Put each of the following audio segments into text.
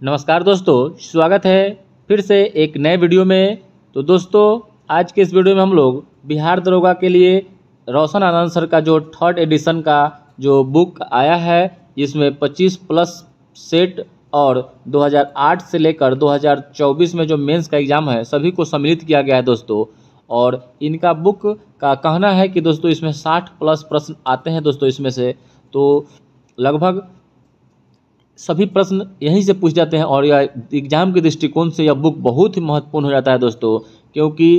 नमस्कार दोस्तों, स्वागत है फिर से एक नए वीडियो में। तो दोस्तों, आज के इस वीडियो में हम लोग बिहार दरोगा के लिए रोशन आनंद सर का जो थर्ड एडिशन का जो बुक आया है, जिसमें 25 प्लस सेट और 2008 से लेकर 2024 में जो मेंस का एग्ज़ाम है सभी को सम्मिलित किया गया है दोस्तों। और इनका बुक का कहना है कि दोस्तों इसमें 60 प्लस प्रश्न आते हैं दोस्तों। इसमें से तो लगभग सभी प्रश्न यहीं से पूछ जाते हैं और यह एग्ज़ाम के दृष्टिकोण से यह बुक बहुत ही महत्वपूर्ण हो जाता है दोस्तों, क्योंकि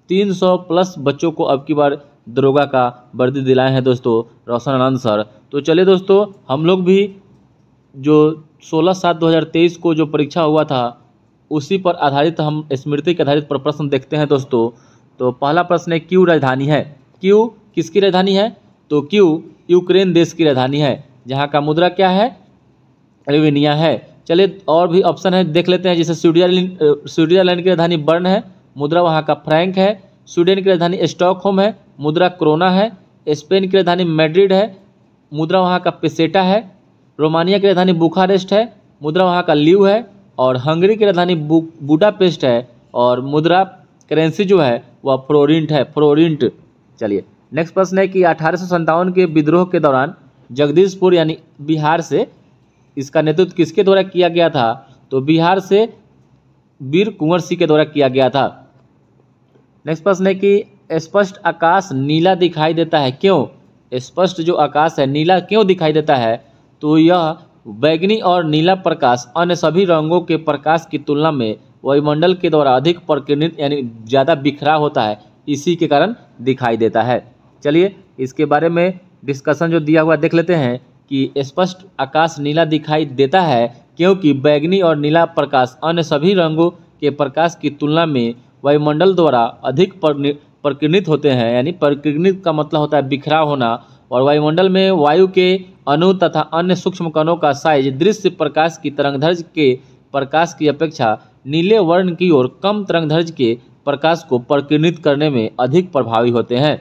300 प्लस बच्चों को अब की बार दरोगा का वर्दी दिलाए हैं दोस्तों रोशन आनंद सर। तो चलिए दोस्तों, हम लोग भी जो 16/7/2023 को जो परीक्षा हुआ था उसी पर आधारित हम स्मृति के आधारित पर प्रश्न देखते हैं दोस्तों। तो पहला प्रश्न है, क्यू राजधानी है? क्यू किसकी राजधानी है? तो क्यू यूक्रेन देश की राजधानी है, जहाँ का मुद्रा क्या है? लिथुआनिया है। चलिए और भी ऑप्शन है देख लेते हैं, जैसे स्विट्जरलैंड की राजधानी बर्न है, मुद्रा वहाँ का फ्रैंक है। स्वीडन की राजधानी स्टॉकहोम है, मुद्रा क्रोना है। स्पेन की राजधानी मैड्रिड है, मुद्रा वहाँ का पेसेटा है। रोमानिया की राजधानी बुखारेस्ट है, मुद्रा वहाँ का ल्यू है। और हंगरी की राजधानी बुडापेस्ट है और मुद्रा करेंसी जो है वह फ्लोरिंट है, फ्लोरिंट। चलिए नेक्स्ट प्रश्न है कि 1857 के विद्रोह के दौरान जगदीशपुर यानी बिहार से इसका नेतृत्व किसके द्वारा किया गया था? तो बिहार से वीर कुंवर सिंह के द्वारा किया गया था। नेक्स्ट प्रश्न है कि स्पष्ट आकाश नीला दिखाई देता है, क्यों? स्पष्ट जो आकाश है नीला क्यों दिखाई देता है? तो यह बैगनी और नीला प्रकाश अन्य सभी रंगों के प्रकाश की तुलना में वायुमंडल के द्वारा अधिक प्रकीर्णित यानी ज़्यादा बिखरा होता है, इसी के कारण दिखाई देता है। चलिए इसके बारे में डिस्कशन जो दिया हुआ देख लेते हैं कि स्पष्ट आकाश नीला दिखाई देता है क्योंकि बैगनी और नीला प्रकाश अन्य सभी रंगों के प्रकाश की तुलना में वायुमंडल द्वारा अधिक प्रकीर्णित होते हैं। यानी प्रकीर्णित का मतलब होता है बिखरा होना, और वायुमंडल में वायु के अणु तथा अन्य सूक्ष्म कणों का साइज दृश्य प्रकाश की तरंगदैर्घ्य के प्रकाश की अपेक्षा नीले वर्ण की ओर कम तरंगदैर्घ्य के प्रकाश को प्रकीर्णित करने में अधिक प्रभावी होते हैं।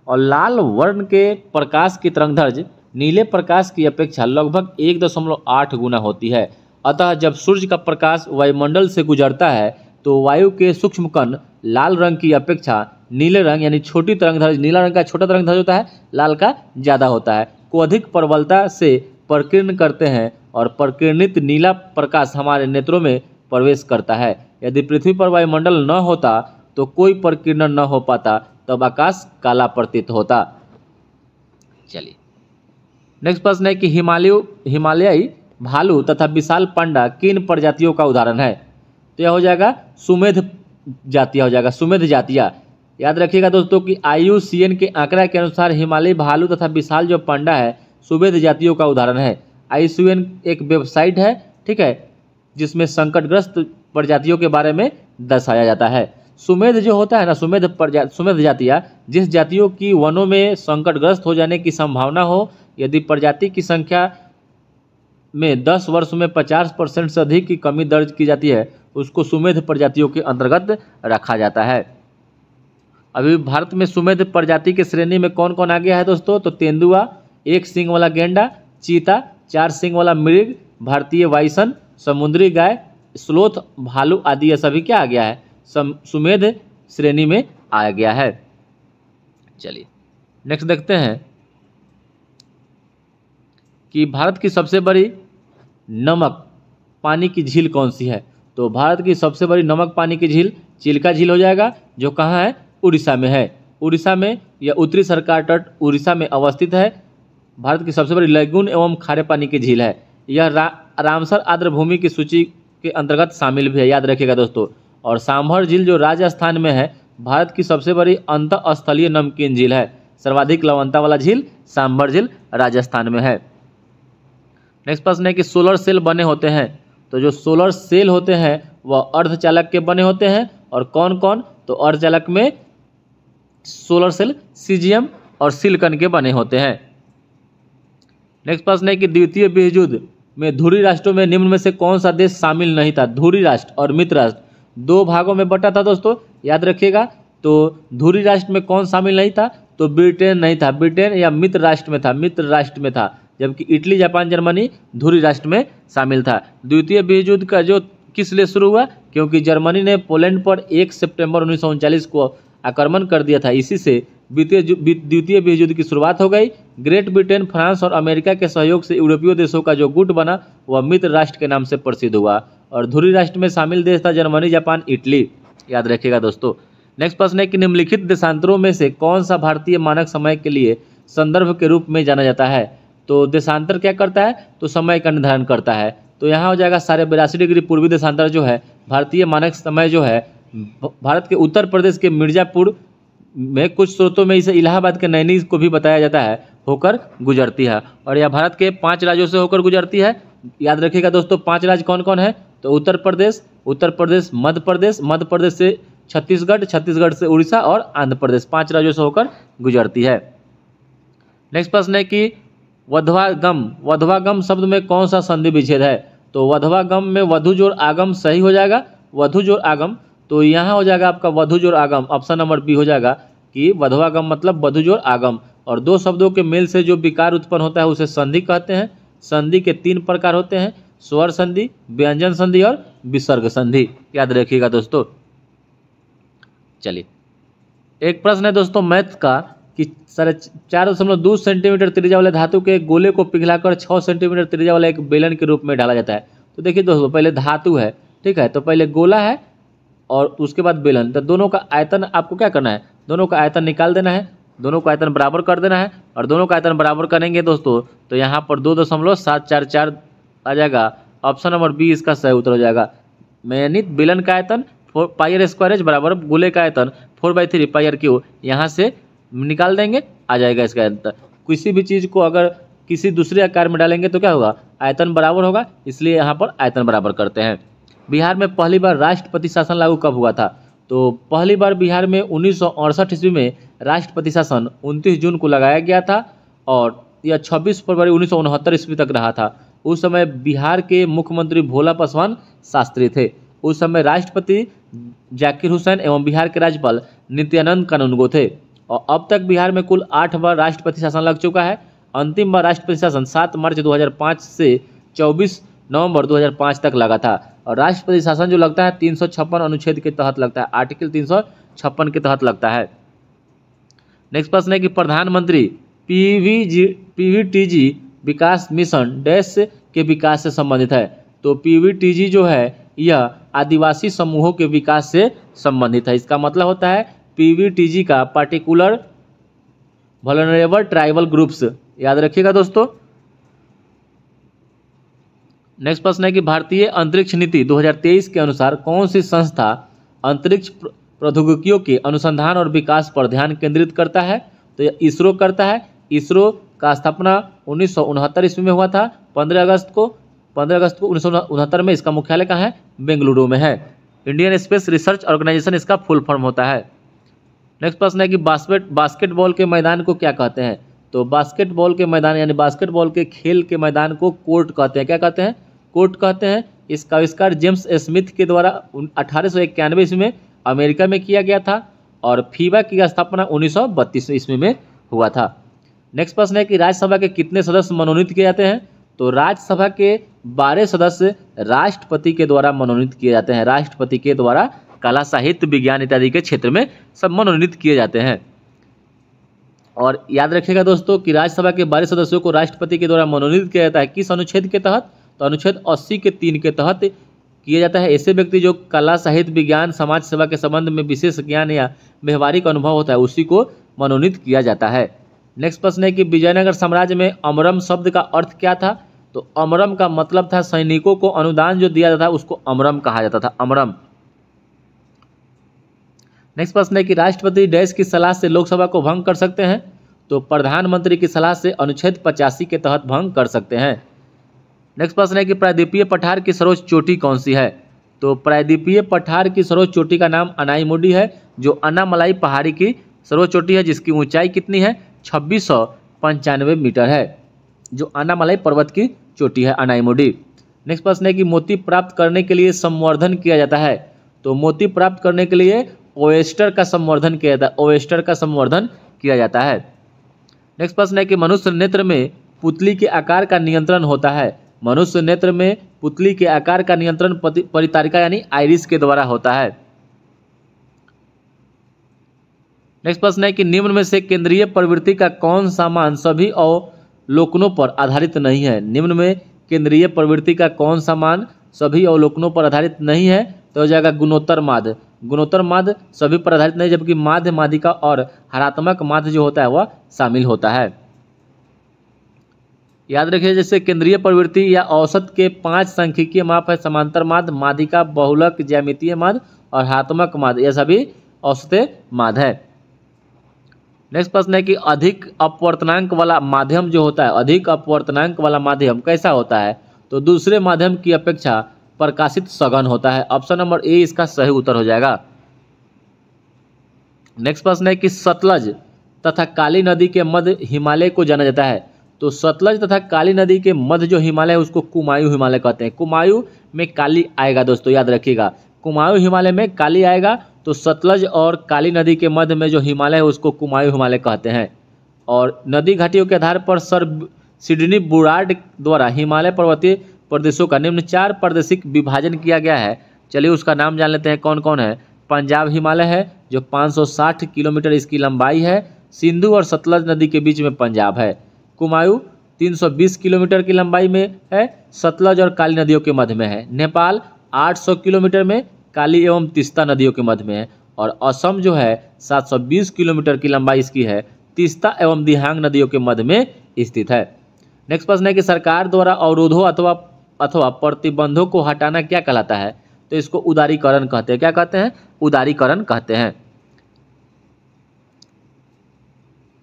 और लाल वर्ण के प्रकाश की तरंगदैर्घ्य नीले प्रकाश की अपेक्षा लगभग 1.8 गुना होती है। अतः जब सूर्य का प्रकाश वायुमंडल से गुजरता है तो वायु के सूक्ष्म कण लाल रंग की अपेक्षा नीले रंग यानी छोटी तरंगदैर्घ्य, नीला रंग का छोटा तरंगदैर्घ्य होता है, लाल का ज़्यादा होता है, को अधिक प्रबलता से प्रकीर्ण करते हैं और प्रकीर्णित नीला प्रकाश हमारे नेत्रों में प्रवेश करता है। यदि पृथ्वी पर वायुमंडल न होता तो कोई प्रकीर्णन न हो पाता, तब आकाश काला प्रतीत होता। चलिए नेक्स्ट प्रश्न है कि हिमालयी भालू तथा विशाल पांडा किन प्रजातियों का उदाहरण है? तो यह हो जाएगा सुमेध जातिया, हो जाएगा सुमेध जातिया। याद रखिएगा दोस्तों कि IUCN के आंकड़ा के अनुसार हिमालयी भालू तथा विशाल जो पांडा है सुमेध जातियों का उदाहरण है। IUCN एक वेबसाइट है, ठीक है, जिसमें संकटग्रस्त प्रजातियों के बारे में दर्शाया जाता है। सुमेध जो होता है ना, सुमेध जातिया, जिस जातियों की वनों में संकटग्रस्त हो जाने की संभावना हो, यदि प्रजाति की संख्या में 10 वर्ष में 50% से अधिक की कमी दर्ज की जाती है, उसको सुमेध प्रजातियों के अंतर्गत रखा जाता है। अभी भारत में सुमेध प्रजाति की श्रेणी में कौन कौन आ गया है दोस्तों? तो तेंदुआ, एक सींग वाला गेंडा, चीता, 4 सींग वाला मृग, भारतीय बाइसन, समुद्री गाय, स्लोथ, भालू आदि ये सभी क्या आ गया है? सुमेध श्रेणी में आ गया है। चलिए नेक्स्ट देखते हैं कि भारत की सबसे बड़ी नमक पानी की झील कौन सी है? तो भारत की सबसे बड़ी नमक पानी की झील चिल्का झील हो जाएगा, जो कहाँ है? उड़ीसा में है। उड़ीसा में यह उत्तरी सरकार तट उड़ीसा में अवस्थित है। भारत की सबसे बड़ी लैगून एवं खारे पानी की झील है। यह रामसर आर्द्र भूमि की सूची के अंतर्गत शामिल भी है, याद रखिएगा दोस्तों। और सांभर झील जो राजस्थान में है, भारत की सबसे बड़ी अंतःस्थलीय नमकीन झील है। सर्वाधिक लवणता वाला झील सांभर झील राजस्थान में है। नेक्स्ट प्रश्न है कि सोलर सेल बने होते हैं, तो जो सोलर सेल होते हैं वह अर्धचालक के बने होते हैं। और कौन कौन? तो अर्धचालक में सोलर सेल सीजियम और सिलिकॉन के बने होते हैं। नेक्स्ट प्रश्न है कि द्वितीय विश्व युद्ध में धुरी राष्ट्रों में निम्न में से कौन सा देश शामिल नहीं था? धुरी राष्ट्र और मित्र राष्ट्र दो भागों में बटा था दोस्तों, याद रखिएगा। तो धुरी राष्ट्र में कौन शामिल नहीं था? तो ब्रिटेन नहीं था, ब्रिटेन या मित्र राष्ट्र में था, मित्र राष्ट्र में था। जबकि इटली, जापान, जर्मनी धुरी राष्ट्र में शामिल था। द्वितीय विश्व युद्ध का जो किस लिए शुरू हुआ, क्योंकि जर्मनी ने पोलैंड पर 1 सितंबर 1939 को आक्रमण कर दिया था। इसी से द्वितीय विश्व युद्ध की शुरुआत हो गई। ग्रेट ब्रिटेन, फ्रांस और अमेरिका के सहयोग से यूरोपीय देशों का जो गुट बना वह मित्र राष्ट्र के नाम से प्रसिद्ध हुआ। और धुरी राष्ट्र में शामिल देश था जर्मनी, जापान, इटली। याद रखिएगा दोस्तों। नेक्स्ट प्रश्न है कि निम्नलिखित देशांतरों में से कौन सा भारतीय मानक समय के लिए संदर्भ के रूप में जाना जाता है। तो देशांतर क्या करता है, तो समय का निर्धारण करता है। तो यहाँ हो जाएगा 82.5 डिग्री पूर्वी देशांतर जो है भारतीय मानक समय जो है भारत के उत्तर प्रदेश के मिर्जापुर में, कुछ स्रोतों में इसे इलाहाबाद के नैनी को भी बताया जाता है, होकर गुजरती है। और यह भारत के 5 राज्यों से होकर गुजरती है। याद रखिएगा दोस्तों, 5 राज्य कौन कौन है, तो उत्तर प्रदेश, मध्य प्रदेश से छत्तीसगढ़, छत्तीसगढ़ से उड़ीसा और आंध्र प्रदेश, 5 राज्यों से होकर गुजरती है। नेक्स्ट प्रश्न है कि वधवागम शब्द में कौन सा संधि विच्छेद है। तो वधवागम में वधु जोड़ आगम सही हो जाएगा, वधु जोड़ आगम। तो यहाँ हो जाएगा आपका वधु जोड़ आगम, ऑप्शन नंबर बी हो जाएगा कि वधवागम मतलब वधु जोड़ आगम। और दो शब्दों के मेल से जो विकार उत्पन्न होता है उसे संधि कहते हैं। संधि के 3 प्रकार होते हैं, स्वर संधि, व्यंजन संधि और विसर्ग संधि। याद रखिएगा दोस्तों। चलिए एक प्रश्न है दोस्तों मैथ का कि 4.2 सेंटीमीटर त्रिज्या वाले धातु के गोले को पिघलाकर 6 सेंटीमीटर त्रिज्या वाला एक बेलन के रूप में डाला जाता है। तो देखिए दोस्तों, पहले धातु है, ठीक है, तो पहले गोला है और उसके बाद बेलन। तो दोनों का आयतन आपको क्या करना है, दोनों का आयतन निकाल देना है, दोनों का आयतन बराबर कर देना है। और दोनों का आयतन बराबर करेंगे दोस्तों तो यहाँ पर 2.744 आ जाएगा। ऑप्शन नंबर बी इसका सही उत्तर हो जाएगा। यानी बेलन का आयतन πr² बराबर गोले का आयतन 4/3 πr3 यहाँ से निकाल देंगे, आ जाएगा इसका आयतन। किसी भी चीज़ को अगर किसी दूसरे आकार में डालेंगे तो क्या होगा, आयतन बराबर होगा, इसलिए यहाँ पर आयतन बराबर करते हैं। बिहार में पहली बार राष्ट्रपति शासन लागू कब हुआ था। तो पहली बार बिहार में 1968 ईस्वी में राष्ट्रपति शासन 29 जून को लगाया गया था और यह 26 फरवरी 1969 ईस्वी तक रहा था। उस समय बिहार के मुख्यमंत्री भोला पासवान शास्त्री थे। उस समय राष्ट्रपति जाकिर हुसैन एवं बिहार के राज्यपाल नित्यानंद कानूनगो थे। और अब तक बिहार में कुल 8 बार राष्ट्रपति शासन लग चुका है। अंतिम बार राष्ट्रपति शासन 7 मार्च 2005 से 24 नवंबर 2005 तक लगा था। और राष्ट्रपति शासन जो लगता है 356 अनुच्छेद के तहत लगता है, आर्टिकल 356 के तहत लगता है। नेक्स्ट प्रश्न है कि प्रधानमंत्री पीवीटीजी विकास मिशन डैश के विकास से संबंधित है। तो पीवीटीजी जो है यह आदिवासी समूहों के विकास से संबंधित है। इसका मतलब होता है पीवीटीजी का पार्टिकुलर वल्नरेबल ट्राइबल ग्रुप्स। याद रखिएगा दोस्तों। नेक्स्ट प्रश्न है कि भारतीय अंतरिक्ष नीति 2023 के अनुसार कौन सी संस्था अंतरिक्ष प्रौद्योगिकियों के अनुसंधान और विकास पर ध्यान केंद्रित करता है। तो यह इसरो करता है। इसरो का स्थापना 1969 ईस्वी में हुआ था। 15 अगस्त को 1969 में इसका मुख्यालय कहाँ है, बेंगलुरु में है। इंडियन स्पेस रिसर्च ऑर्गेनाइजेशन इसका फुल फॉर्म होता है। नेक्स्ट प्रश्न है कि बास्केटबॉल के मैदान को क्या कहते हैं। तो बास्केटबॉल के मैदान यानी बास्केटबॉल के खेल के मैदान को कोर्ट कहते हैं। क्या कहते हैं, कोर्ट कहते हैं। इसका आविष्कार जेम्स स्मिथ के द्वारा 1891 ईस्वी में अमेरिका में किया गया था और फीबा की स्थापना 1932 ईस्वी में हुआ था। नेक्स्ट प्रश्न है कि राज्यसभा के कितने सदस्य मनोनीत किए जाते हैं। तो राज्यसभा के 12 सदस्य राष्ट्रपति के द्वारा मनोनीत किए जाते हैं। राष्ट्रपति के द्वारा कला, साहित्य, विज्ञान इत्यादि के क्षेत्र में सब मनोनीत किए जाते हैं। और याद रखिएगा दोस्तों कि राज्यसभा के 12 सदस्यों को राष्ट्रपति के द्वारा मनोनीत किया जाता है। किस अनुच्छेद के तहत, तो अनुच्छेद 80 के 3 के तहत किया जाता है। ऐसे व्यक्ति जो कला, साहित्य, विज्ञान, समाज सेवा के संबंध में विशेष ज्ञान या व्यवहारिक अनुभव होता है उसी को मनोनीत किया जाता है। नेक्स्ट प्रश्न है कि विजयनगर साम्राज्य में अमरम शब्द का अर्थ क्या था। तो अमरम का मतलब था सैनिकों को अनुदान जो दिया जाता था उसको अमरम कहा जाता था, अमरम। नेक्स्ट प्रश्न है कि राष्ट्रपति डैश की सलाह से लोकसभा को भंग कर सकते हैं। तो प्रधानमंत्री की सलाह से अनुच्छेद 85 के तहत भंग कर सकते हैं। नेक्स्ट प्रश्न है कि प्रायद्वीपीय पठार की सर्वोच्च चोटी कौन सी है। तो प्रायद्वीपीय पठार की सर्वोच्च चोटी का नाम अनाईमुडी है, जो अन्नामलाई पहाड़ी की सर्वोच्च चोटी है, जिसकी ऊंचाई कितनी है, 2695 मीटर है, जो अन्नामलाई पर्वत की चोटी है, अनाईमुडी। नेक्स्ट प्रश्न है कि मोती प्राप्त करने के लिए संवर्धन किया जाता है। तो मोती प्राप्त करने के लिए ओएस्टर का संवर्धन किया जाता है, ओएस्टर का संवर्धन किया जाता है। नेक्स्ट प्रश्न है कि मनुष्य नेत्र में पुतली के आकार का नियंत्रण होता है? मनुष्य नेत्र में पुतली के आकार का नियंत्रण परितारिका यानी आइरिस के द्वारा होता है। नेक्स्ट प्रश्न है कि निम्न में से केंद्रीय प्रवृत्ति का कौन सा मान सभी अवलोकनों पर आधारित नहीं है? निम्न में केंद्रीय प्रवृत्ति का कौन सा मान सभी अवलोकनों पर आधारित नहीं है? तो हो जाएगा गुणोत्तर माध्य। गुणोत्तर माध्य सभी पर आधारित नहीं, जबकि माध्य, माध्यिका और हरात्मक माध्य जो होता है वह शामिल होता है। याद रखिए, जैसे केंद्रीय प्रवृत्ति या औसत के 5 सांख्यिकीय माप है: समांतर माध्य, माध्यिका, बहुलक, ज्यामितीय माध्य और हरात्मक माध्य। यह सभी औसत माध्य है। नेक्स्ट प्रश्न है कि अधिक अपवर्तनांक वाला माध्यम जो होता है, अधिक अपवर्तनांक वाला माध्यम कैसा होता है? तो दूसरे माध्यम की अपेक्षा प्रकाशित सघन होता है। ऑप्शन नंबर ए इसका सही उत्तर हो जाएगा। नेक्स्ट प्रश्न है कि सतलज तथा काली नदी के मध्य हिमालय को जाना जाता है। तो सतलज तथा काली नदी के मध्य जो हिमालय है उसको कुमायूं हिमालय कहते हैं। कुमायूं में काली आएगा दोस्तों, याद रखिएगा, कुमायूं हिमालय में काली आएगा। तो सतलज और काली नदी के मध्य में जो हिमालय है उसको कुमायूं हिमालय कहते हैं। और नदी घाटियों के आधार पर सर सिडनी बुरार्ड द्वारा हिमालय पर्वतीय प्रदेशों का निम्न 4 प्रादेशिक विभाजन किया गया है। चलिए उसका नाम जान लेते हैं कौन कौन है। पंजाब हिमालय है जो 560 किलोमीटर इसकी लंबाई है। सिंधु और सतलज नदी के बीच में पंजाब है। कुमायूं 320 किलोमीटर की लंबाई में है, सतलज और काली नदियों के मध्य में है। नेपाल 800 किलोमीटर में काली एवं तीस्ता नदियों के मध्य में है। और असम जो है 720 किलोमीटर की लंबाई इसकी है, तीस्ता एवं दिहांग नदियों के मध्य में स्थित है। नेक्स्ट प्रश्न है कि सरकार द्वारा अवरोधों अथवा प्रतिबंधों को हटाना क्या कहलाता है? तो इसको उदारीकरण कहते हैं। क्या कहते हैं? उदारीकरण कहते हैं।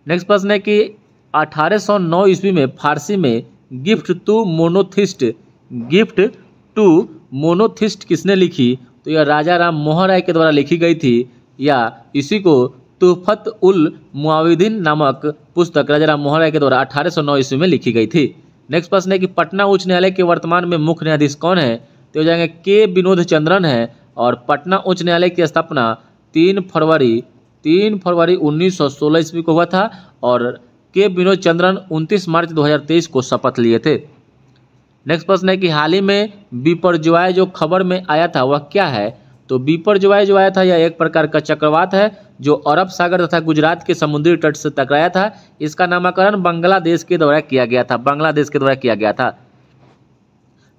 नेक्स्ट प्रश्न है कि 1809 ईस्वी में फारसी में गिफ्ट टू मोनोथिस्ट किसने लिखी? तो यह राजा राम मोहन राय के द्वारा लिखी गई थी, या इसी को तुहफत उल मुआविदीन नामक पुस्तक राजा राम मोहन राय के द्वारा 1809 ईस्वी में लिखी गई थी। नेक्स्ट प्रश्न है कि पटना उच्च न्यायालय के वर्तमान में मुख्य न्यायाधीश कौन है? तो हो जाएंगे के विनोद चंद्रन है। और पटना उच्च न्यायालय की स्थापना 3 फरवरी 1916 ईस्वी को हुआ था। और के विनोद चंद्रन 29 मार्च 2023 को शपथ लिए थे। नेक्स्ट प्रश्न है कि हाल ही में बिपरजॉय जो खबर में आया था वह क्या है? तो बिपरजॉय जो आया था यह एक प्रकार का चक्रवात है जो अरब सागर तथा गुजरात के समुद्री तट से टकराया था। इसका नामकरण बांग्लादेश के द्वारा किया गया था।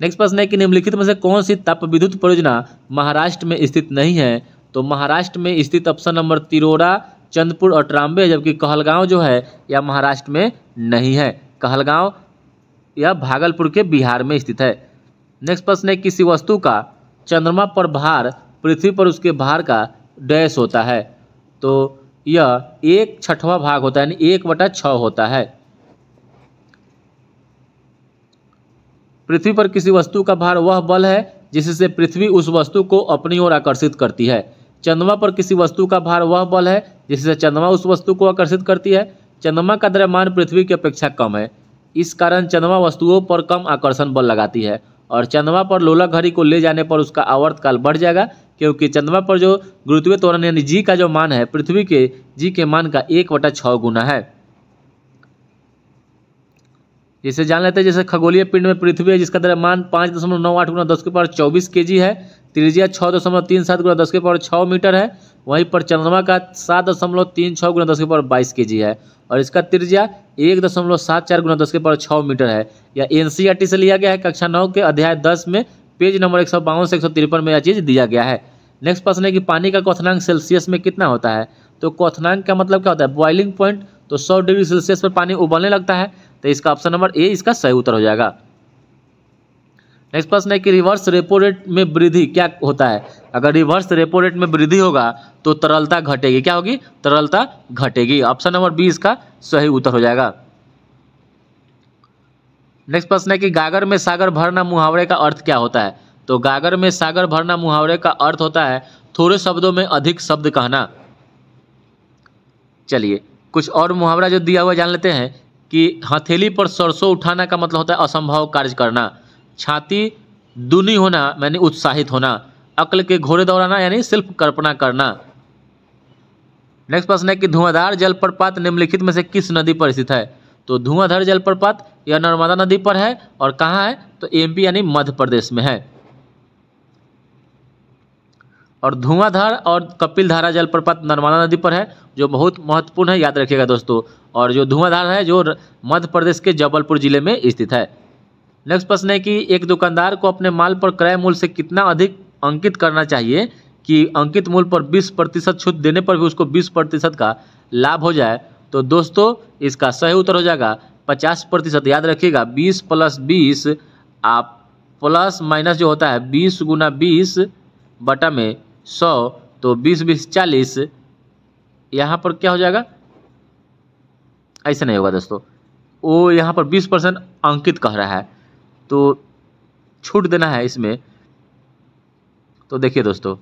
नेक्स्ट प्रश्न है कि निम्नलिखित में से कौन सी ताप विद्युत परियोजना महाराष्ट्र में स्थित नहीं है? तो महाराष्ट्र में स्थित ऑप्शन नंबर तिरोड़ा, चंद्रपुर और ट्राम्बे है, जबकि कहलगांव जो है यह महाराष्ट्र में नहीं है। कहलगांव यह भागलपुर के बिहार में स्थित है। नेक्स्ट प्रश्न है किसी वस्तु का चंद्रमा पर भार पृथ्वी पर उसके भार का डैश होता है? तो यह 1/6 भाग होता है, यानी 1/6 होता है। पृथ्वी पर किसी वस्तु का भार वह बल है जिससे पृथ्वी उस वस्तु को अपनी ओर आकर्षित करती है। चंद्रमा पर किसी वस्तु का भार वह बल है जिससे चंद्रमा उस वस्तु को आकर्षित करती है। चंद्रमा का द्रव्यमान पृथ्वी की अपेक्षा कम है, इस कारण चंद्रमा वस्तुओं पर कम आकर्षण बल लगाती है। और चंद्रमा पर लोलक घड़ी को ले जाने पर उसका आवर्तकाल बढ़ जाएगा, क्योंकि चंद्रमा पर जो गुरुत्वीय त्वरण यानी जी का जो मान है पृथ्वी के जी के मान का 1/6 गुना है। जैसे जान लेते हैं, जैसे खगोलीय पिंड में पृथ्वी है जिसका द्रव्यमान 5.98 गुना 10⁻²4 kg है, त्रिज्या 6.37 गुना 10⁻6 मीटर है। वहीं पर चंद्रमा का 7.36 गुना 10⁻22 kg है और इसका त्रिज्या 1.74 गुना 10⁻6 मीटर है। यह NCERT से लिया गया है, कक्षा 9 के अध्याय 10 में पेज नंबर 152 से 153 में यह चीज़ दिया गया है। नेक्स्ट प्रश्न है कि पानी का क्वथनांक सेल्सियस में कितना होता है? तो क्वथनांक का मतलब क्या होता है? Boiling point. तो 100 डिग्री सेल्सियस पर पानी उबलने लगता है, तो इसका ऑप्शन नंबर ए इसका सही उत्तर हो जाएगा। नेक्स्ट प्रश्न है कि रिवर्स रेपो रेट में वृद्धि क्या होता है? अगर रिवर्स रेपो रेट में वृद्धि होगा तो तरलता घटेगी। क्या होगी? तरलता घटेगी। ऑप्शन नंबर बी इसका सही उत्तर हो जाएगा। नेक्स्ट प्रश्न है कि गागर में सागर भरना मुहावरे का अर्थ क्या होता है? तो गागर में सागर भरना मुहावरे का अर्थ होता है थोड़े शब्दों में अधिक शब्द कहना। चलिए कुछ और मुहावरा जो दिया हुआ जान लेते हैं कि हथेली पर सरसों उठाना का मतलब होता है असंभव कार्य करना। छाती दूनी होना यानी उत्साहित होना। अक्ल के घोड़े दौड़ाना यानी सिर्फ कल्पना करना। नेक्स्ट प्रश्न है कि धुआंधार जलप्रपात निम्नलिखित में से किस नदी पर स्थित है? तो धुआंधार जलप्रपात यह नर्मदा नदी पर है और कहाँ है, तो एमपी यानी मध्य प्रदेश में है। और धुआंधार और कपिलधारा जलप्रपात नर्मदा नदी पर है, जो बहुत महत्वपूर्ण है, याद रखिएगा दोस्तों। और जो धुआंधार है जो मध्य प्रदेश के जबलपुर जिले में स्थित है। नेक्स्ट प्रश्न है कि एक दुकानदार को अपने माल पर क्रय मूल्य से कितना अधिक अंकित करना चाहिए कि अंकित मूल्य पर 20% छूट देने पर भी उसको 20% का लाभ हो जाए। तो दोस्तों इसका सही उत्तर हो जाएगा 50%। याद रखिएगा 20 + 20 आप प्लस माइनस जो होता है 20 × 20 बटा में 100, तो 20 × 20 = 40। यहाँ पर क्या हो जाएगा, ऐसा नहीं होगा दोस्तों, वो यहाँ पर 20% अंकित कह रहा है, तो छूट देना है इसमें। तो देखिए दोस्तों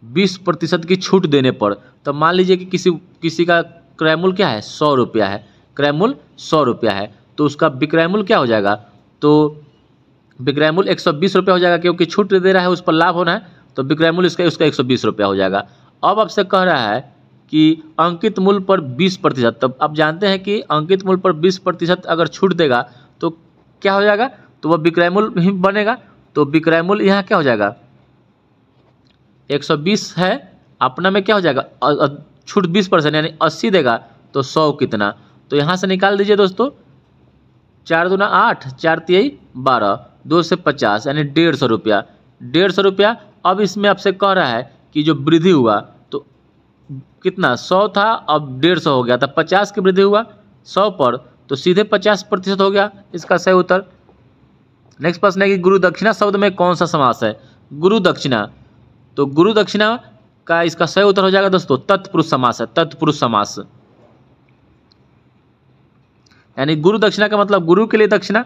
20% की छूट देने पर, तो मान लीजिए कि किसी का क्रय मूल्य क्या है, 100 रुपया है, क्रय मूल्य 100 रुपया है, तो उसका विक्रय मूल्य क्या हो जाएगा, तो विक्रय मूल्य 120 रुपया हो जाएगा, क्योंकि छूट दे रहा है उस पर लाभ होना है, तो विक्रय मूल्य उसका 120 रुपया हो जाएगा। अब आपसे कह रहा है कि अंकित मूल्य पर 20%, तब आप जानते हैं कि अंकित मूल्य पर 20% अगर छूट देगा तो क्या हो जाएगा, तो वह विक्रय मूल्य ही बनेगा। तो विक्रय मूल्य यहाँ क्या हो जाएगा, 120 है, अपना में क्या हो जाएगा, छूट 20% यानी 80 देगा, तो 100 कितना, तो यहाँ से निकाल दीजिए दोस्तों, 4 दूना 8, 4 तिहाई 12, 2 से 50 यानी 150 रुपया, 150 रुपया। अब इसमें आपसे कह रहा है कि जो वृद्धि हुआ तो कितना, 100 था अब 150 हो गया, तो 50 की वृद्धि हुआ 100 पर, तो सीधे 50% हो गया इसका सही उत्तर। नेक्स्ट प्रश्न है कि गुरु दक्षिणा शब्द में कौन सा समास है, गुरु दक्षिणा, तो गुरु दक्षिणा का इसका सही उत्तर हो जाएगा दोस्तों तत्पुरुष समास है, तत्पुरुष समास, यानी गुरु दक्षिणा का मतलब गुरु के लिए दक्षिणा।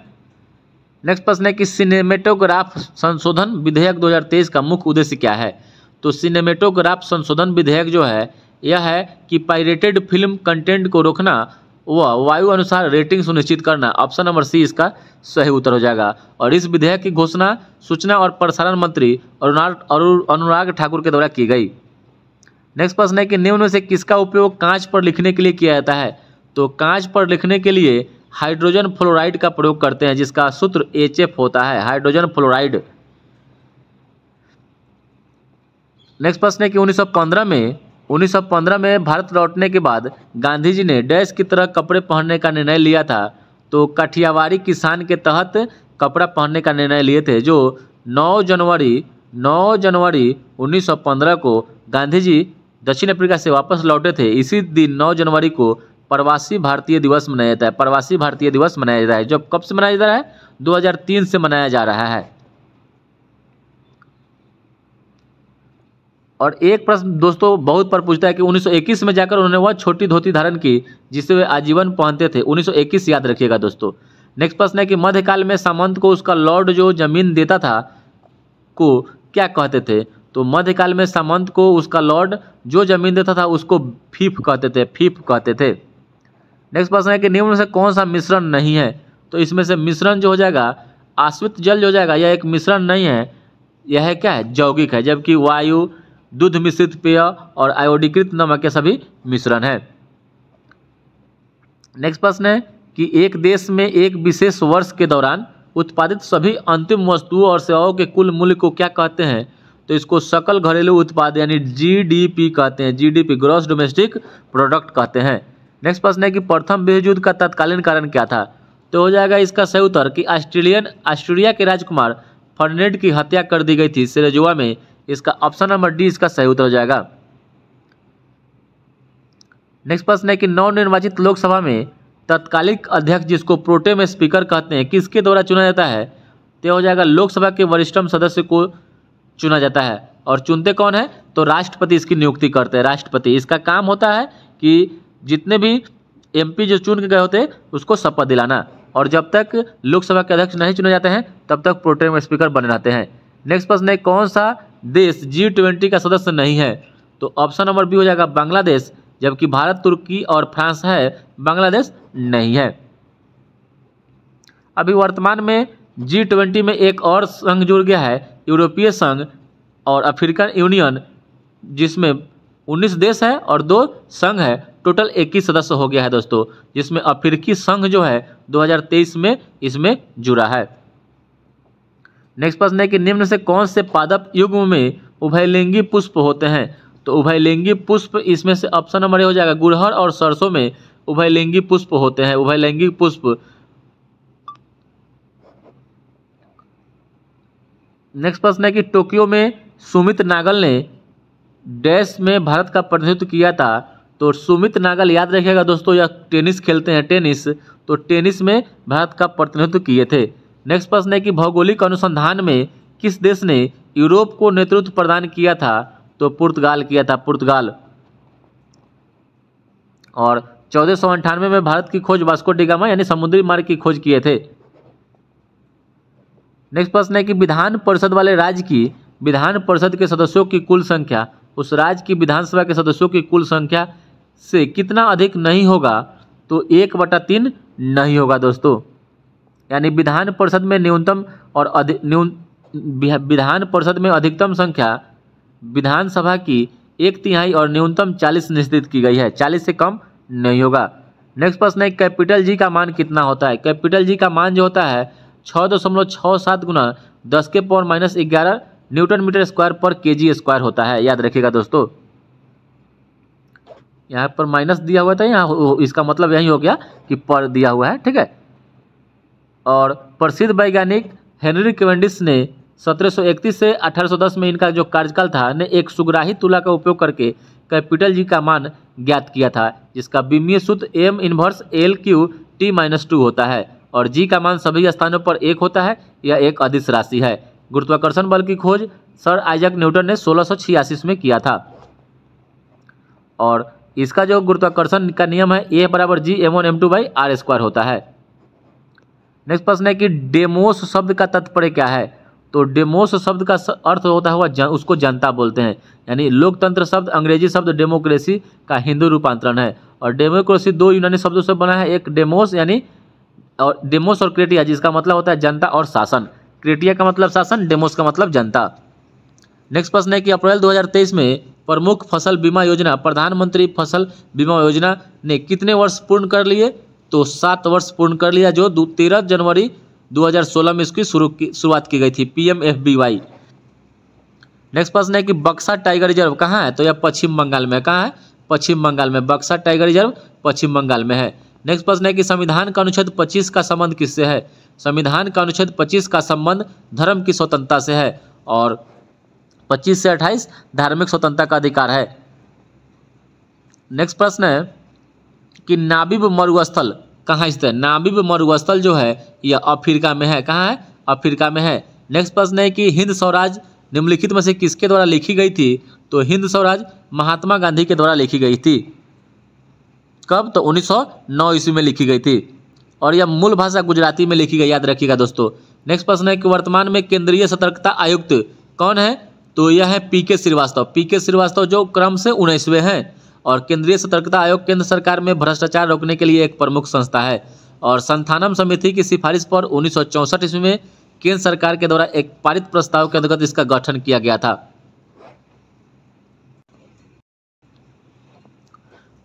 नेक्स्ट प्रश्न है कि सिनेमेटोग्राफ संशोधन विधेयक 2023 का मुख्य उद्देश्य क्या है, तो सिनेमेटोग्राफ संशोधन विधेयक जो है यह है कि पायरेटेड फिल्म कंटेंट को रोकना व वायु अनुसार रेटिंग सुनिश्चित करना। ऑप्शन नंबर सी इसका सही उत्तर हो जाएगा। और इस विधेयक की घोषणा सूचना और प्रसारण मंत्री अनुराग ठाकुर के द्वारा की गई। नेक्स्ट प्रश्न है कि निम्न में से किसका उपयोग कांच पर लिखने के लिए किया जाता है, तो कांच पर लिखने के लिए हाइड्रोजन फ्लोराइड का प्रयोग करते हैं, जिसका सूत्र HF होता है, हाइड्रोजन फ्लोराइड। नेक्स्ट प्रश्न है कि 1915 में भारत लौटने के बाद गांधी जी ने डैश की तरह कपड़े पहनने का निर्णय लिया था, तो काठियावाड़ी किसान के तहत कपड़ा पहनने का निर्णय लिए थे, जो 9 जनवरी 1915 को गांधी जी दक्षिण अफ्रीका से वापस लौटे थे। इसी दिन 9 जनवरी को प्रवासी भारतीय दिवस मनाया जाता है, प्रवासी भारतीय दिवस मनाया जाता है, जब कब से मनाया जा रहा है, 2003 से मनाया जा रहा है। और एक प्रश्न दोस्तों बहुत पर पूछता है कि 1921 में जाकर उन्होंने वह छोटी धोती धारण की जिसे वे आजीवन पहनते थे, 1921 याद रखिएगा दोस्तों। नेक्स्ट प्रश्न है कि मध्यकाल में सामंत को उसका लॉर्ड जो जमीन देता था को क्या कहते थे, तो मध्यकाल में सामंत को उसका लॉर्ड जो जमीन देता था उसको फीफ कहते थे, फीफ कहते थे। नेक्स्ट प्रश्न है कि निम्न में से कौन सा मिश्रण नहीं है, तो इसमें से मिश्रण जो हो जाएगा आश्रित जल जो हो जाएगा, यह एक मिश्रण नहीं है, यह है क्या है, यौगिक है, जबकि वायु, दूध मिश्रित पेय और आयोडीकृत नमक के सभी मिश्रण है। नेक्स्ट प्रश्न है कि एक देश में एक विशेष वर्ष के दौरान उत्पादित सभी अंतिम वस्तुओं और सेवाओं के कुल मूल्य को क्या कहते हैं, तो इसको सकल घरेलू उत्पाद यानी GDP कहते हैं, GDP ग्रॉस डोमेस्टिक प्रोडक्ट कहते हैं। नेक्स्ट प्रश्न है कि प्रथम विश्व युद्ध का तत्कालीन कारण क्या था, तो हो जाएगा इसका सही उत्तर कि ऑस्ट्रेलिया के राजकुमार फर्डिनेंड की हत्या कर दी गई थी सेरेजोवा में, इसका ऑप्शन नंबर डी इसका सही उत्तर हो जाएगा। नेक्स्ट प्रश्न है कि नवनिर्वाचित लोकसभा में तत्कालिक अध्यक्ष जिसको प्रोटेम स्पीकर कहते हैं किसके द्वारा चुना जाता है, तो हो जाएगा लोकसभा के वरिष्ठतम सदस्य को चुना जाता है। और चुनते कौन है, तो राष्ट्रपति इसकी नियुक्ति करते हैं, राष्ट्रपति। इसका काम होता है कि जितने भी MP जो चुन के गए होते हैं उसको शपथ दिलाना, और जब तक लोकसभा के अध्यक्ष नहीं चुने जाते हैं तब तक प्रोटेम स्पीकर बने रहते हैं। नेक्स्ट प्रश्न है कौन सा देश G20 का सदस्य नहीं है, तो ऑप्शन नंबर बी हो जाएगा बांग्लादेश, जबकि भारत, तुर्की और फ्रांस है, बांग्लादेश नहीं है। अभी वर्तमान में G20 में एक और संघ जुड़ गया है, यूरोपीय संघ और अफ्रीकन यूनियन, जिसमें 19 देश है और 2 संघ है, टोटल 21 सदस्य हो गया है दोस्तों, जिसमें अफ्रीकी संघ जो है 2023 में इसमें जुड़ा है। नेक्स्ट प्रश्न है कि निम्न से कौन से पादप युग्म में उभयलिंगी पुष्प होते हैं? तो उभयलिंगी पुष्प इसमें से ऑप्शन नंबर ए हो जाएगा, गुड़हल और सरसों में उभयलिंगी पुष्प होते हैं, उभयलिंगी पुष्प। नेक्स्ट प्रश्न है कि टोक्यो में सुमित नागल ने डैश में भारत का प्रतिनिधित्व किया था। तो सुमित नागल याद रखिएगा दोस्तों, यह टेनिस खेलते हैं, टेनिस, तो टेनिस में भारत का प्रतिनिधित्व किए थे। नेक्स्ट प्रश्न है कि भौगोलिक अनुसंधान में किस देश ने यूरोप को नेतृत्व प्रदान किया था? तो पुर्तगाल किया था, पुर्तगाल। और 1498 में भारत की खोज वास्को डी गामा यानी समुद्री मार्ग की खोज किए थे। नेक्स्ट प्रश्न है कि विधान परिषद वाले राज्य की विधान परिषद के सदस्यों की कुल संख्या उस राज्य की विधानसभा के सदस्यों की कुल संख्या से कितना अधिक नहीं होगा? तो 1/3 नहीं होगा दोस्तों। यानी विधान परिषद में न्यूनतम और विधान परिषद में अधिकतम संख्या विधानसभा की 1/3 और न्यूनतम 40 निश्चित की गई है, 40 से कम नहीं होगा। नेक्स्ट प्रश्न है कैपिटल जी का मान कितना होता है? कैपिटल जी का मान जो होता है 6.67 गुना 10⁻⁻11 न्यूटन मीटर स्क्वायर पर केजी स्क्वायर होता है, याद रखिएगा दोस्तों। यहाँ पर माइनस दिया हुआ था, यहाँ इसका मतलब यही हो गया कि पर दिया हुआ है, ठीक है। और प्रसिद्ध वैज्ञानिक हेनरी कैवेंडिश ने 1731 से 1810 में इनका जो कार्यकाल था ने एक सुग्राही तुला का उपयोग करके कैपिटल जी का मान ज्ञात किया था, जिसका विमीय सूत्र m इनवर्स LQ-T-2 होता है और जी का मान सभी स्थानों पर 1 होता है। यह एक अदिश राशि है। गुरुत्वाकर्षण बल की खोज सर आइजैक न्यूटन ने 1686 में किया था और इसका जो गुरुत्वाकर्षण का नियम है A = G m1m2/r² होता है। नेक्स्ट प्रश्न है कि डेमोस शब्द का तात्पर्य क्या है? तो डेमोस शब्द का अर्थ होता है उसको जनता बोलते हैं, यानी लोकतंत्र शब्द अंग्रेजी शब्द डेमोक्रेसी का हिंदू रूपांतरण है और डेमोक्रेसी 2 यूनानी शब्दों से बना है, एक डेमोस यानी और डेमोस और क्रेटिया जिसका मतलब होता है जनता और शासन। क्रेटिया का मतलब शासन, डेमोस का मतलब जनता। नेक्स्ट प्रश्न है कि अप्रैल 2023 में प्रमुख फसल बीमा योजना प्रधानमंत्री फसल बीमा योजना ने कितने वर्ष पूर्ण कर लिए? तो 7 वर्ष पूर्ण कर लिया, जो 13 जनवरी 2016 में इसकी शुरुआत की गई थी, PMFBY। नेक्स्ट प्रश्न है कि बक्सा टाइगर रिजर्व कहाँ है? तो यह पश्चिम बंगाल में। कहाँ है? पश्चिम बंगाल में। बक्सा टाइगर रिजर्व पश्चिम बंगाल में है। नेक्स्ट प्रश्न है कि संविधान का अनुच्छेद 25 का संबंध किससे है? संविधान का अनुच्छेद 25 का संबंध धर्म की स्वतंत्रता से है और 25 से 28 धार्मिक स्वतंत्रता का अधिकार है। नेक्स्ट प्रश्न है कि नाबीब मरुस्थल कहाँ स्थित है? नाबीब मरुस्थल जो है यह अफ्रीका में है। कहाँ है? अफ्रीका में है। नेक्स्ट प्रश्न है कि हिंद स्वराज निम्नलिखित में से किसके द्वारा लिखी गई थी? तो हिंद स्वराज महात्मा गांधी के द्वारा लिखी गई थी। कब? तो 1909 ईस्वी में लिखी गई थी और यह मूल भाषा गुजराती में लिखी गई, याद रखिएगा दोस्तों। नेक्स्ट प्रश्न है कि वर्तमान में केंद्रीय सतर्कता आयुक्त कौन है? तो यह है PK श्रीवास्तव। PK श्रीवास्तव जो क्रम से 19वें हैं और केंद्रीय सतर्कता आयोग केंद्र सरकार में भ्रष्टाचार रोकने के लिए एक प्रमुख संस्था है और संथानम समिति की सिफारिश पर 1964 ईस्वी में केंद्र सरकार के द्वारा एक पारित प्रस्ताव के अंतर्गत इसका गठन किया गया था।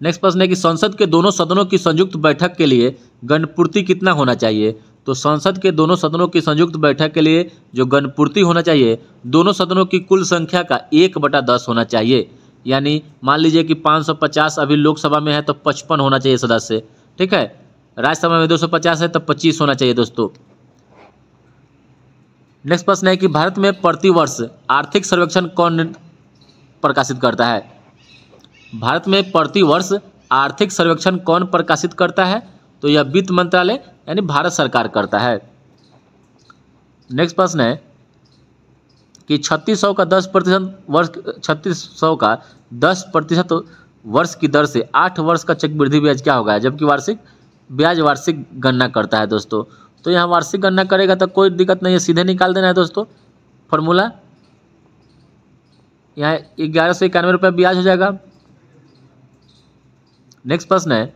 नेक्स्ट प्रश्न है कि संसद के दोनों सदनों की संयुक्त बैठक के लिए गणपूर्ति कितना होना चाहिए? तो संसद के दोनों सदनों की संयुक्त बैठक के लिए जो गणपूर्ति होना चाहिए दोनों सदनों की कुल संख्या का 1/10 होना चाहिए। यानी मान लीजिए कि 550 अभी लोकसभा में है तो 55 होना चाहिए सदस्य, ठीक है। राज्यसभा में 250 है तो 25 होना चाहिए दोस्तों। नेक्स्ट प्रश्न है कि भारत में प्रतिवर्ष आर्थिक सर्वेक्षण कौन प्रकाशित करता है? भारत में प्रतिवर्ष आर्थिक सर्वेक्षण कौन प्रकाशित करता है? तो यह वित्त मंत्रालय यानी भारत सरकार करता है। नेक्स्ट प्रश्न है कि 3600 का 10% वर्ष की दर से 8 वर्ष का चक्रवृद्धि ब्याज क्या होगा? जबकि वार्षिक ब्याज वार्षिक गणना करता है दोस्तों। तो यहाँ वार्षिक गणना करेगा तो कोई दिक्कत नहीं है, सीधे निकाल देना है दोस्तों फॉर्मूला। यहाँ 1191 रुपये ब्याज हो जाएगा। नेक्स्ट प्रश्न है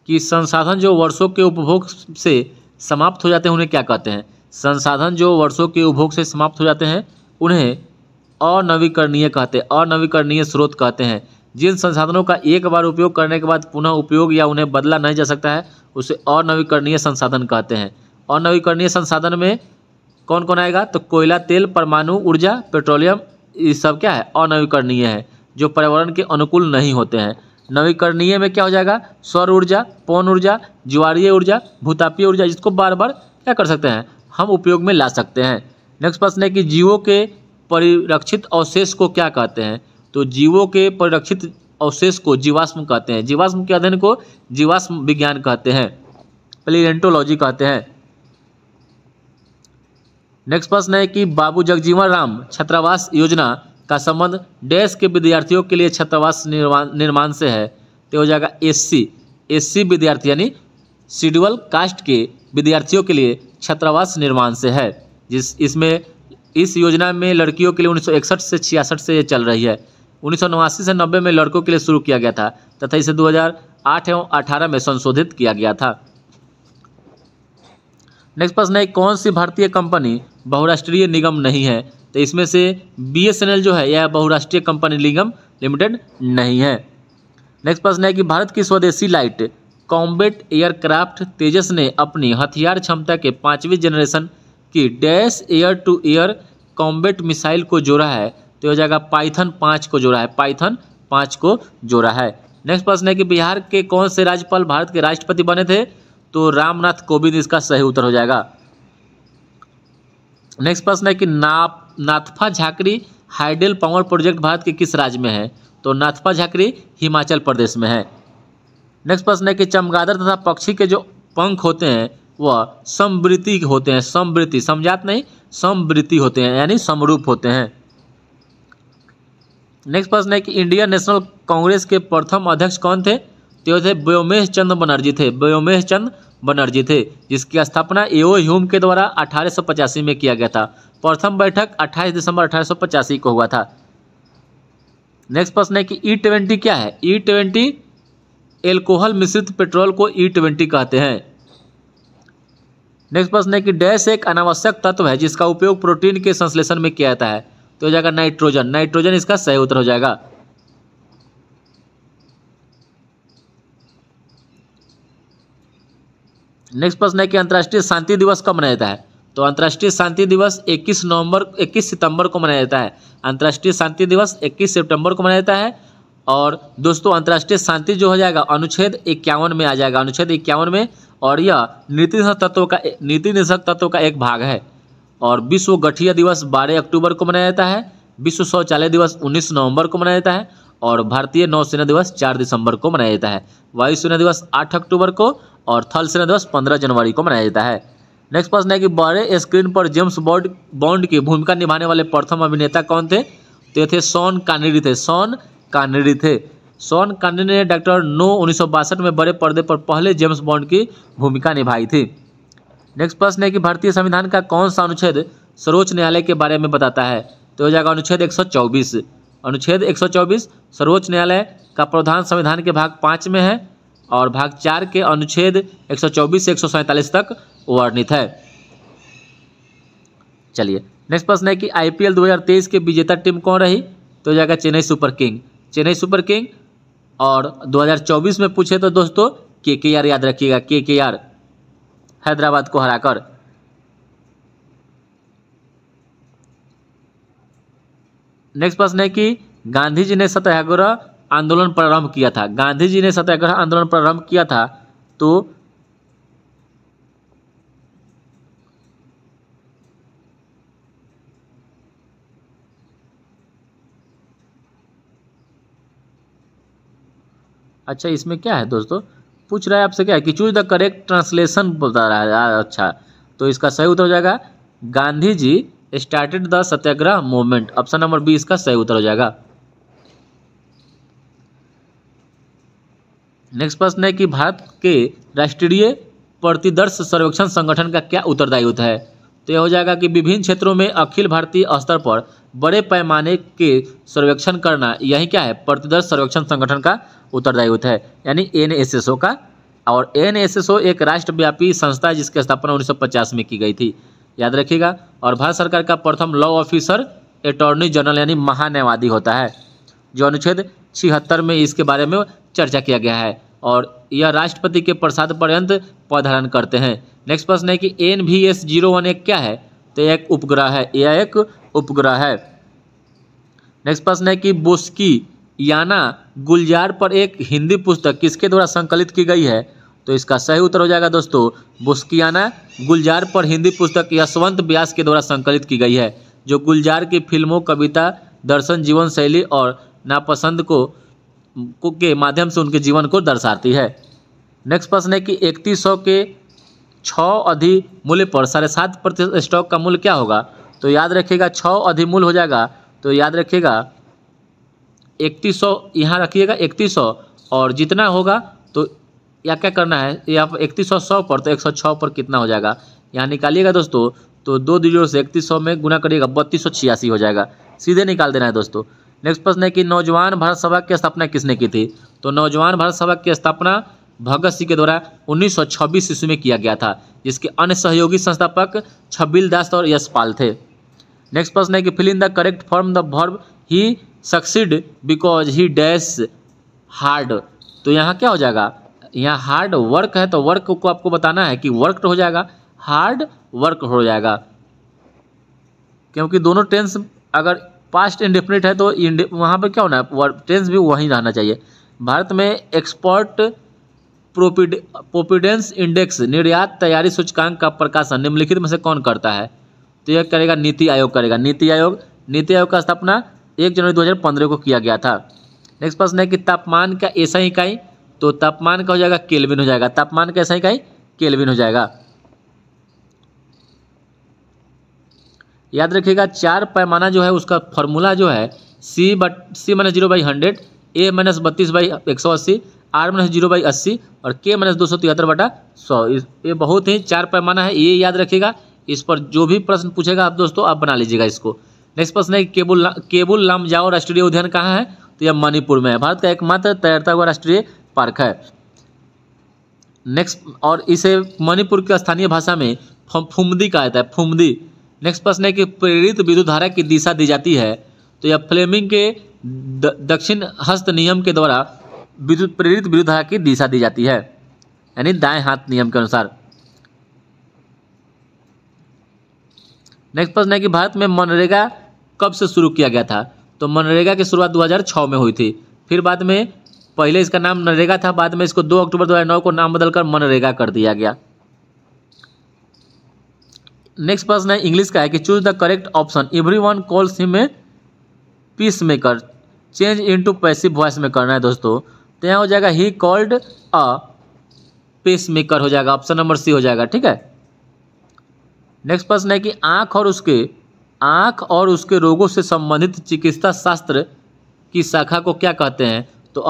कि संसाधन जो वर्षों के उपभोग से समाप्त हो जाते हैं उन्हें क्या कहते हैं? संसाधन जो वर्षों के उपभोग से समाप्त हो जाते हैं उन्हें अनवीकरणीय कहते हैं, अनवीकरणीय स्रोत कहते हैं। जिन संसाधनों का एक बार उपयोग करने के बाद पुनः उपयोग या उन्हें बदला नहीं जा सकता है उसे अनवीकरणीय संसाधन कहते हैं। अनवीकरणीय संसाधन में कौन कौन आएगा? तो कोयला, तेल, परमाणु ऊर्जा, पेट्रोलियम, ये सब क्या है? अनवीकरणीय है, जो पर्यावरण के अनुकूल नहीं होते हैं। नवीकरणीय में क्या हो जाएगा? सौर ऊर्जा, पवन ऊर्जा, ज्वारीय ऊर्जा, भूतापीय ऊर्जा, जिसको बार बार क्या कर सकते हैं? हम उपयोग में ला सकते हैं। नेक्स्ट प्रश्न है कि जीवों के परिरक्षित अवशेष को क्या कहते हैं? तो जीवों के परिरक्षित अवशेष को जीवाश्म कहते हैं। जीवाश्म के अध्ययन को जीवाश्म विज्ञान कहते हैं, पैलियोंटोलॉजी कहते हैं। नेक्स्ट प्रश्न है कि बाबू जगजीवन राम छात्रावास योजना का संबंध डैश के विद्यार्थियों के लिए छात्रावास निर्माण से है? तो हो जाएगा एससी विद्यार्थी यानी शेड्यूल कास्ट के विद्यार्थियों के लिए छात्रावास निर्माण से है। इस योजना में लड़कियों के लिए 1961 से 66 से ये चल रही है। 1989 से 90 में लड़कों के लिए शुरू किया गया था तथा इसे 2008 एवं 18 में संशोधित किया गया था। नेक्स्ट प्रश्न है कौन सी भारतीय कंपनी बहुराष्ट्रीय निगम नहीं है? तो इसमें से BSNL जो है यह बहुराष्ट्रीय कंपनी निगम लिमिटेड नहीं है। नेक्स्ट प्रश्न है कि भारत की स्वदेशी लाइट कॉम्बैट एयरक्राफ्ट तेजस ने अपनी हथियार क्षमता के 5वीं जनरेशन की dash air to air combat missile को जोड़ा है? तो हो जाएगा पाइथन 5 को जोड़ा है, पाइथन 5 को जोड़ा है। नेक्स्ट प्रश्न है कि बिहार के कौन से राज्यपाल भारत के राष्ट्रपति बने थे? तो रामनाथ कोविंद इसका सही उत्तर हो जाएगा। नेक्स्ट प्रश्न है कि Nathpa Jhakri hydel power project Bharat के किस राज्य में है? तो नाथपा झाकरी हिमाचल प्रदेश में है। नेक्स्ट प्रश्न है कि चमगादड़ तथा पक्षी के जो पंख होते हैं वह समवृत्ति होते हैं, समवृत्ति, समझात नहीं, समवृत्ति होते हैं यानी समरूप होते हैं। नेक्स्ट प्रश्न है कि इंडियन नेशनल कांग्रेस के प्रथम अध्यक्ष कौन थे? तो थे व्योमेश चंद्र बनर्जी थे, व्योमेश चंद्र बनर्जी थे, जिसकी स्थापना एओ ह्यूम के द्वारा 1885 में किया गया था। प्रथम बैठक 28 दिसंबर 1885 को हुआ था। नेक्स्ट प्रश्न है कि E20 क्या है? E20 एल्कोहल मिश्रित पेट्रोल को E20 कहते हैं। नेक्स्ट प्रश्न है कि डैश एक अनावश्यक तत्व है जिसका उपयोग प्रोटीन के संश्लेषण में किया जाता है? तो हो जाएगा नाइट्रोजन, नाइट्रोजन इसका सही उत्तर हो जाएगा। नेक्स्ट प्रश्न है कि अंतर्राष्ट्रीय शांति दिवस कब मनाया जाता है? तो अंतर्राष्ट्रीय शांति दिवस 21 सितंबर को मनाया जाता है। अंतर्राष्ट्रीय शांति दिवस 21 सितंबर को मनाया जाता है। और दोस्तों अंतर्राष्ट्रीय शांति जो हो जाएगा अनुच्छेद 51 में आ जाएगा, अनुच्छेद 51 में, और यह नीति निषेधक तत्वों का एक भाग है। और विश्व गठिया दिवस 12 अक्टूबर को मनाया जाता है। विश्व शौचालय दिवस 19 नवंबर को मनाया जाता है। और भारतीय नौसेना दिवस 4 दिसंबर को मनाया जाता है। वायुसेना दिवस 8 अक्टूबर को और थल सेना दिवस 15 जनवरी को मनाया जाता है। नेक्स्ट प्रश्न है कि बड़े स्क्रीन पर जेम्स बॉन्ड की भूमिका निभाने वाले प्रथम अभिनेता कौन थे? तो ये थे शॉन कॉनेरी थे, शॉन कॉनेरी थे। शॉन कॉनेरी ने डॉक्टर नो 1962 में बड़े पर्दे पर पहले जेम्स बॉन्ड की भूमिका निभाई थी। नेक्स्ट प्रश्न है कि भारतीय संविधान का कौन सा अनुच्छेद सर्वोच्च न्यायालय के बारे में बताता है? तो हो जाएगा अनुच्छेद 124। अनुच्छेद 124 सर्वोच्च न्यायालय का प्रावधान संविधान के भाग 5 में है और भाग 4 के अनुच्छेद 124 से 147 तक वर्णित है। चलिए नेक्स्ट प्रश्न है कि IPL 2023 के विजेता टीम कौन रही? तो हो जाएगा Chennai super king, Chennai super king. और 2024 में पूछे तो दोस्तों KKR याद रखिएगा, KKR हैदराबाद को हराकर। नेक्स्ट प्रश्न है कि गांधी जी ने सत्याग्रह आंदोलन प्रारंभ किया था, गांधी जी ने सत्याग्रह आंदोलन प्रारंभ किया था तो अच्छा इसमें क्या है दोस्तों, पूछ रहा है आपसे क्या है कि चूज द करेक्ट ट्रांसलेशन बता रहा है। अच्छा तो इसका सही उत्तर हो जाएगा Gandhi ji started the satyagraha movement, option number B इसका सही उत्तर हो जाएगा। नेक्स्ट प्रश्न है कि भारत के राष्ट्रीय प्रतिदर्श सर्वेक्षण संगठन का क्या उत्तरदायित्व है? तो यह हो जाएगा कि विभिन्न क्षेत्रों में अखिल भारतीय स्तर पर बड़े पैमाने के सर्वेक्षण करना, यही क्या है? प्रतिदर्श सर्वेक्षण संगठन का उत्तरदायित्व है, यानी NSSO का। और NSSO एक राष्ट्रव्यापी संस्था है जिसकी स्थापना 1950 में की गई थी, याद रखिएगा। और भारत सरकार का प्रथम लॉ ऑफिसर अटॉर्नी जनरल यानी महान्यायवादी होता है, जो अनुच्छेद 1976 में इसके बारे में चर्चा किया गया है और यह राष्ट्रपति के प्रसाद पर्यंत पद धारण करते हैं। नेक्स्ट प्रश्न है कि NVS-01 एक क्या है? तो यह एक उपग्रह है, यह एक उपग्रह है। नेक्स्ट प्रश्न है कि बोस्कियाना गुलजार पर एक हिंदी पुस्तक किसके द्वारा संकलित की गई है? तो इसका सही उत्तर हो जाएगा दोस्तों, बोस्कियाना गुलजार पर हिंदी पुस्तक यशवंत व्यास के द्वारा संकलित की गई है, जो गुलजार की फिल्मों, कविता, दर्शन, जीवन शैली और नापसंद के माध्यम से उनके जीवन को दर्शाती है। नेक्स्ट प्रश्न है कि 3100 के 6 अधिमूल्य पर 7.5% स्टॉक का मूल्य क्या होगा? तो याद रखिएगा 6 अधिमूल्य हो जाएगा, तो याद रखिएगा 3100 यहाँ रखिएगा 3100 और जितना होगा तो या क्या करना है, यहाँ पर 3100 पर तो 106 पर कितना हो जाएगा यहाँ निकालिएगा दोस्तों, तो 2 डिजिट से 3100 में गुना करिएगा 3286 हो जाएगा, सीधे निकाल देना है दोस्तों। नेक्स्ट प्रश्न है कि नौजवान भारत सभा की स्थापना किसने की थी? तो नौजवान भारत सभा की स्थापना भगत सिंह के द्वारा 1926 ईस्वी में किया गया था, जिसके अन्य सहयोगी संस्थापक छबिल दास और यशपाल थे। नेक्स्ट प्रश्न है कि fill in the correct form the verb he succeed because he dash hard. तो यहाँ क्या हो जाएगा, यहाँ हार्ड वर्क है तो वर्क को आपको बताना है कि वर्क हो जाएगा, हार्ड वर्क हो जाएगा, क्योंकि दोनों टेंस अगर पास्ट इंडेफिनिट है तो वहाँ पर क्या होना है, टेंस भी वहीं रहना चाहिए। भारत में एक्सपोर्ट प्रोविडेंस इंडेक्स निर्यात तैयारी सूचकांक का प्रकाशन निम्नलिखित में से कौन करता है? तो यह करेगा नीति आयोग करेगा, नीति आयोग का स्थापना 1 जनवरी 2015 को किया गया था। नेक्स्ट प्रश्न है कि तापमान का एसआई इकाई, तो तापमान का हो जाएगा केल्विन हो जाएगा, तापमान का एसआई इकाई केल्विन हो जाएगा। याद रखिएगा 4 पैमाना जो है उसका फॉर्मूला जो है C-0/100, A-32/180, R-0/80 और K-273/100। ये बहुत ही 4 पैमाना है, ये याद रखिएगा। इस पर जो भी प्रश्न पूछेगा आप दोस्तों आप बना लीजिएगा इसको। नेक्स्ट प्रश्न है केबुल लामजाओ राष्ट्रीय उद्यान कहाँ है? तो यह मणिपुर में है, भारत का एकमात्र तैरता हुआ राष्ट्रीय पार्क है। नेक्स्ट, और इसे मणिपुर की स्थानीय भाषा में फुमदी कहा जाता है, फुमदी। नेक्स्ट प्रश्न है कि प्रेरित विद्युत धारा की दिशा दी जाती है, तो यह फ्लेमिंग के दक्षिण हस्त नियम के द्वारा प्रेरित विद्युत धारा की दिशा दी जाती है, यानी दाएं हाथ नियम के अनुसार। नेक्स्ट प्रश्न है कि भारत में मनरेगा कब से शुरू किया गया था? तो मनरेगा की शुरुआत 2006 में हुई थी, फिर बाद में पहले इसका नाम नरेगा था, बाद में इसको 2 अक्टूबर 2009 को नाम बदलकर मनरेगा कर दिया गया। नेक्स्ट प्रश्न है इंग्लिश का है कि choose the correct option, everyone calls him a peace maker, change into passive voice में करना है दोस्तों, तो यहाँ हो जाएगा he called a pace maker हो जाएगा, ऑप्शन नंबर सी हो जाएगा, ठीक है। नेक्स्ट प्रश्न है कि आँख और उसके रोगों से संबंधित चिकित्सा शास्त्र की शाखा को क्या कहते हैं? तो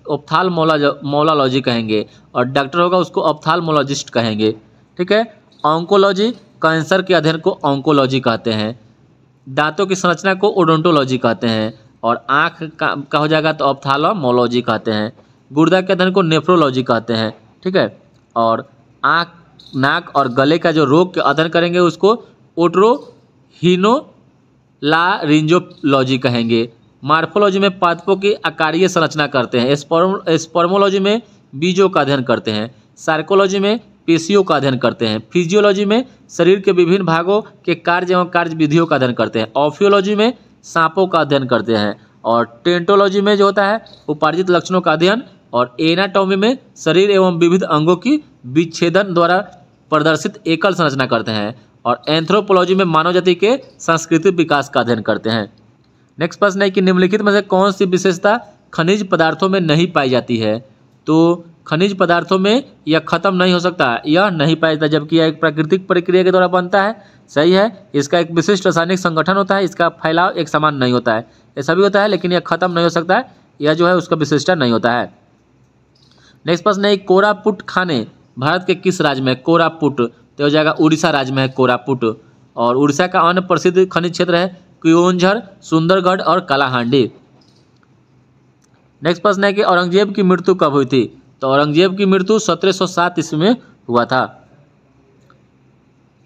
ऑप्थाल्मोलॉजी कहेंगे, और डॉक्टर होगा उसको ऑप्थाल्मोलॉजिस्ट कहेंगे, ठीक है। ऑन्कोलॉजी, कैंसर के अध्ययन को ऑन्कोलॉजी कहते हैं। दांतों की संरचना को ओडोंटोलॉजी कहते हैं, और आँख का हो जाएगा तो ऑप्थाल्मोलॉजी कहते हैं। गुर्दा के अध्ययन को नेफ्रोलॉजी कहते हैं, ठीक है। और आँख, नाक और गले का जो रोग के अध्ययन करेंगे उसको ओटोरिनोलारिंजोलॉजी कहेंगे। मार्फोलॉजी में पादपों की आकारीय संरचना करते हैं। स्पर्मोलॉजी में बीजों का अध्ययन करते हैं। सार्कोलॉजी में पेशियों का अध्ययन करते हैं। फिजियोलॉजी में शरीर के विभिन्न भागों के कार्य एवं कार्य विधियों का अध्ययन करते हैं। ऑफियोलॉजी में सांपों का अध्ययन करते हैं। और टेंटोलॉजी में जो होता है उपार्जित लक्षणों का अध्ययन। और एनाटॉमी में शरीर एवं विविध अंगों की विच्छेदन द्वारा प्रदर्शित एकल संरचना करते हैं। और एंथ्रोपोलॉजी में मानव जाति के सांस्कृतिक विकास का अध्ययन करते हैं। नेक्स्ट प्रश्न है कि निम्नलिखित में से कौन सी विशेषता खनिज पदार्थों में नहीं पाई जाती है? तो खनिज पदार्थों में यह खत्म नहीं हो सकता, यह नहीं पाया जाता, जबकि यह एक प्राकृतिक प्रक्रिया के द्वारा बनता है, सही है। इसका एक विशिष्ट रासायनिक संगठन होता है, इसका फैलाव एक समान नहीं होता है, ये सभी होता है लेकिन यह खत्म नहीं हो सकता है, यह जो है उसका विशिष्टता नहीं होता है। नेक्स्ट प्रश्न है कोरापुट खाने भारत के किस राज्य में? कोरापुट तो हो जाएगा उड़ीसा राज्य में है कोरापुट। और उड़ीसा का अन्य प्रसिद्ध खनिज क्षेत्र है क्योंझर, सुंदरगढ़ और कालाहांडी। नेक्स्ट प्रश्न है कि औरंगजेब की मृत्यु कब हुई थी? तो औरंगजेब की मृत्यु 1707 ईस्वी में हुआ था।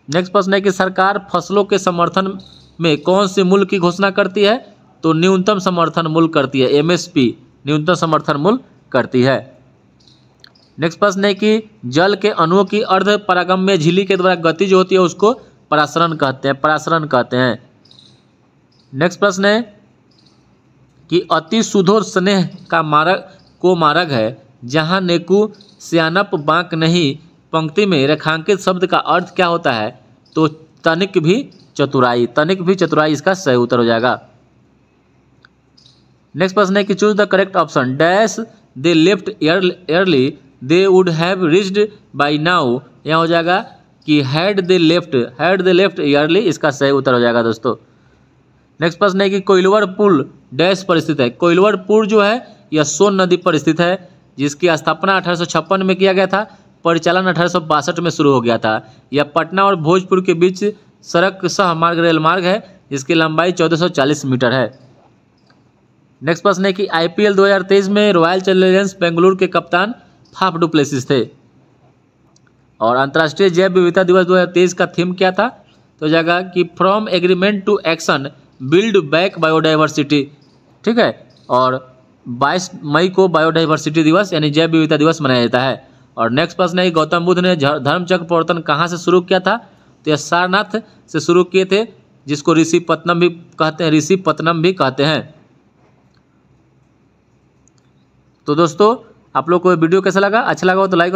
नेक्स्ट प्रश्न है कि सरकार फसलों के समर्थन में कौन से मूल्य की घोषणा करती है? तो न्यूनतम समर्थन मूल्य करती है, MSP न्यूनतम समर्थन मूल्य करती है। नेक्स्ट प्रश्न है कि जल के अणुओं की अर्ध परागम्य झिल्ली के द्वारा गति जो होती है उसको परासरण कहते हैं। नेक्स्ट प्रश्न है कि अति सुधोर स्नेह का मार्ग है जहाँ नेकु स्यानप बांक नहीं पंक्ति में रेखांकित शब्द का अर्थ क्या होता है? तो तनिक भी चतुराई इसका सही उत्तर हो जाएगा। नेक्स्ट प्रश्न है कि choose the correct option. Dash they left early they would have reached by now. यहाँ हो जाएगा कि हैड दे लेफ्ट ईयरली, इसका सही उत्तर हो जाएगा दोस्तों। नेक्स्ट प्रश्न है कि कोइलवर पुल डैश पर स्थित है। कोइलवर पुल जो है यह सोन नदी पर स्थित है, जिसकी स्थापना 1856 में किया गया था, परिचालन 1862 में शुरू हो गया था। यह पटना और भोजपुर के बीच सड़क सह मार्ग रेल मार्ग है, जिसकी लंबाई 1440 मीटर है। नेक्स्ट प्रश्न है कि IPL 2023 में रॉयल चैलेंजर्स बेंगलुरु के कप्तान फाफ डु प्लेसिस थे। और अंतर्राष्ट्रीय जैव विविधता दिवस 2023 का थीम क्या था? तो जाएगा कि from agreement to action build back biodiversity. ठीक है, और 22 मई को बायोडाइवर्सिटी दिवस यानी जैव विविधता दिवस मनाया जाता है। और नेक्स्ट प्रश्न है कि गौतम बुद्ध ने धर्मचक्र प्रवर्तन कहाँ से शुरू किया था? तो यह सारनाथ से शुरू किए थे, जिसको ऋषि पत्तनम भी कहते हैं। तो दोस्तों आप लोग को वीडियो कैसा लगा? अच्छा लगा हो तो लाइक